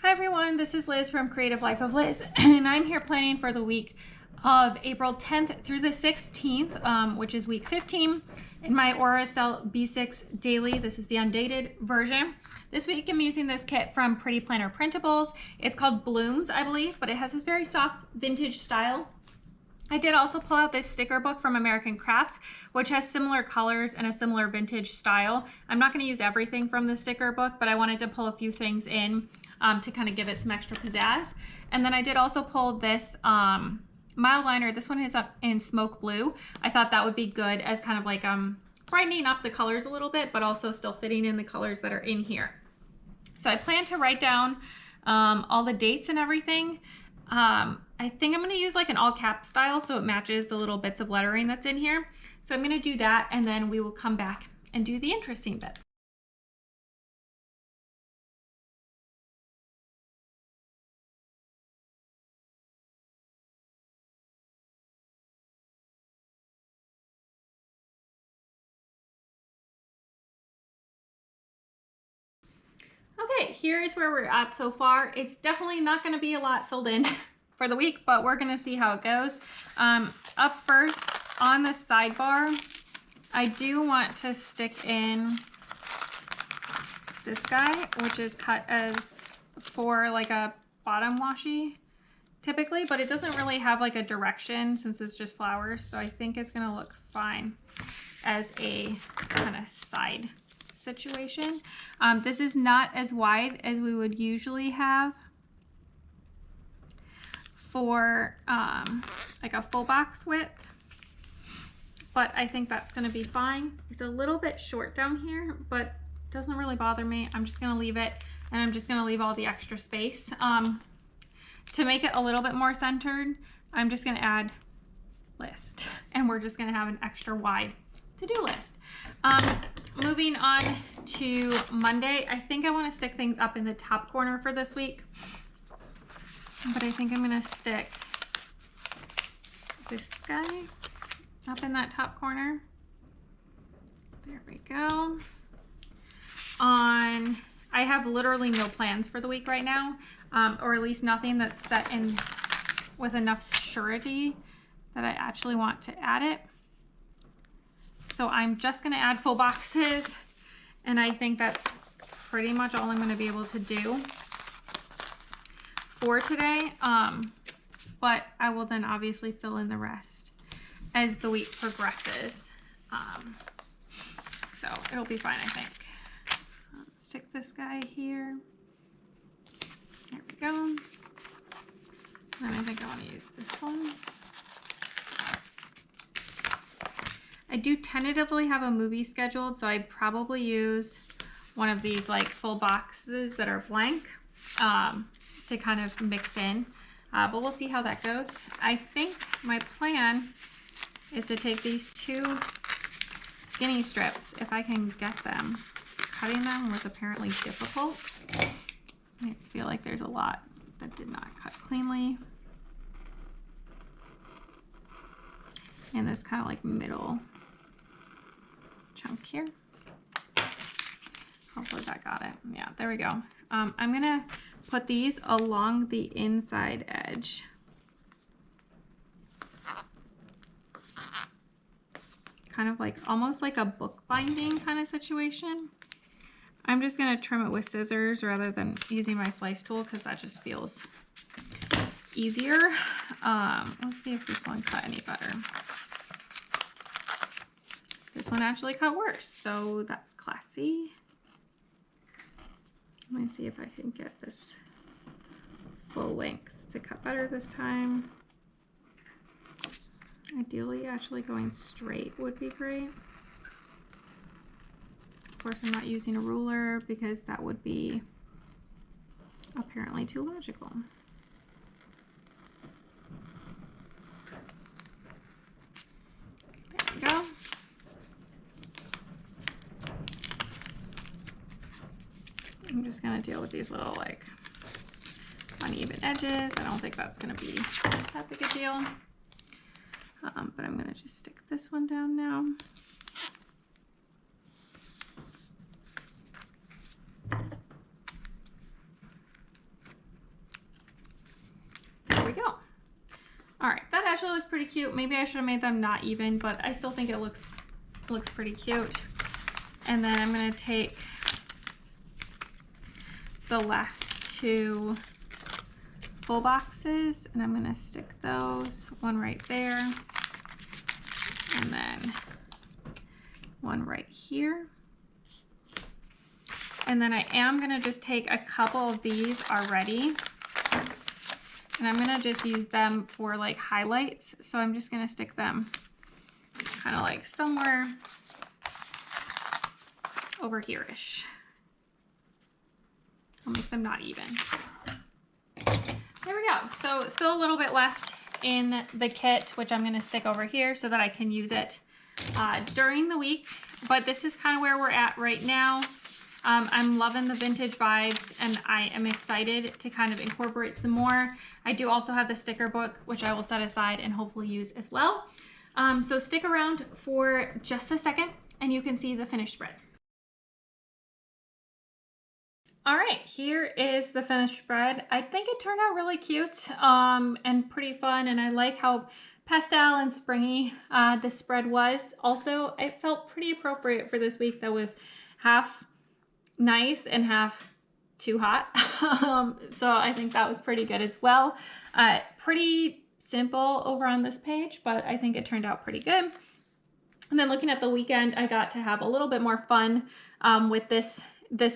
Hi everyone, this is Liz from Creative Life of Liz, and I'm here planning for the week of April 10th through the 16th, which is week 15 in my Estelle B6 Daily. This is the undated version. This week I'm using this kit from Pretty Planner Printables. It's called Blooms, I believe, but it has this very soft vintage style. I did also pull out this sticker book from American Crafts, which has similar colors and a similar vintage style. I'm not going to use everything from the sticker book, but I wanted to pull a few things in to kind of give it some extra pizzazz. And then I did also pull this mild liner. This one is up in smoke blue. I thought that would be good as kind of like brightening up the colors a little bit, but also still fitting in the colors that are in here. So I plan to write down all the dates and everything. I think I'm going to use like an all cap style so it matches the little bits of lettering that's in here. So I'm going to do that, and then we will come back and do the interesting bits. Okay, here is where we're at so far. It's definitely not going to be a lot filled in for the week, but we're going to see how it goes. Up first on the sidebar, I do want to stick in this guy, which is cut as for like a bottom washi typically, but it doesn't really have like a direction since it's just flowers. So I think it's going to look fine as a kind of side situation. This is not as wide as we would usually have for like a full box width, but I think that's going to be fine. It's a little bit short down here, but it doesn't really bother me. I'm just going to leave it, and I'm just going to leave all the extra space. To make it a little bit more centered, I'm just going to add list, and we're just going to have an extra wide to-do list. Moving on to Monday, I think I want to stick things up in the top corner for this week, but I think I'm going to stick this guy up in that top corner. There we go. I have literally no plans for the week right now, or at least nothing that's set in with enough surety that I actually want to add it. So I'm just going to add full boxes, and I think that's pretty much all I'm going to be able to do for today. But I will then obviously fill in the rest as the week progresses. So it'll be fine, I think. Stick this guy here. There we go. And I think I want to use this one. I do tentatively have a movie scheduled, so I'd probably use one of these like full boxes that are blank to kind of mix in, but we'll see how that goes. I think my plan is to take these two skinny strips, if I can get them. Cutting them was apparently difficult. I feel like there's a lot that did not cut cleanly. And this kind of like middle chunk here. Hopefully that got it. Yeah, there we go. I'm gonna put these along the inside edge. Kind of like almost like a book binding kind of situation. I'm just gonna trim it with scissors rather than using my slice tool because that just feels easier. Let's see if this one cut any better. This one actually cut worse, so that's classy. Let me see if I can get this full length to cut better this time. Ideally, actually going straight would be great. Of course, I'm not using a ruler because that would be apparently too logical. There we go. I'm just gonna deal with these little like uneven edges. I don't think that's gonna be that big a deal. but I'm gonna just stick this one down now. There we go. All right, that actually looks pretty cute. Maybe I should have made them not even, but I still think it looks pretty cute. And then I'm gonna take the last two full boxes and I'm gonna stick those, one right there and then one right here. And then I am gonna just take a couple of these already and I'm gonna just use them for like highlights. So I'm just gonna stick them kind of like somewhere over here-ish. I'll make them not even. There we go. So still a little bit left in the kit, which I'm gonna stick over here so that I can use it during the week. But this is kind of where we're at right now. I'm loving the vintage vibes and I am excited to kind of incorporate some more. I do also have the sticker book, which I will set aside and hopefully use as well. So stick around for just a second and you can see the finished spread. All right, here is the finished spread. I think it turned out really cute and pretty fun, and I like how pastel and springy this spread was. Also, it felt pretty appropriate for this week that was half nice and half too hot. So I think that was pretty good as well. Pretty simple over on this page, but I think it turned out pretty good. And then looking at the weekend, I got to have a little bit more fun with this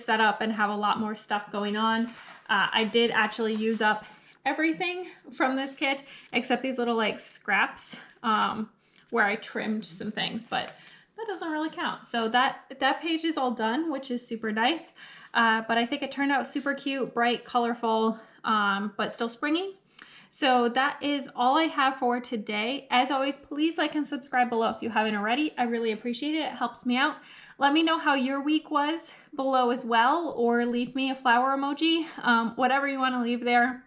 setup and have a lot more stuff going on. I did actually use up everything from this kit except these little like scraps where I trimmed some things, but that doesn't really count. So that page is all done, which is super nice. But I think it turned out super cute, bright, colorful, but still springy. So that is all I have for today. As always, please like and subscribe below if you haven't already. I really appreciate it. It helps me out. Let me know how your week was below as well, or leave me a flower emoji, whatever you want to leave there.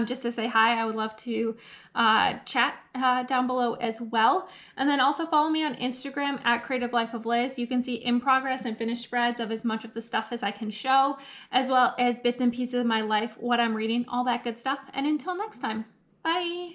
Just to say hi. I would love to chat down below as well. And then also follow me on Instagram at Creative Life of Liz. You can see in progress and finished spreads of as much of the stuff as I can show, as well as bits and pieces of my life, what I'm reading, all that good stuff. And until next time, bye.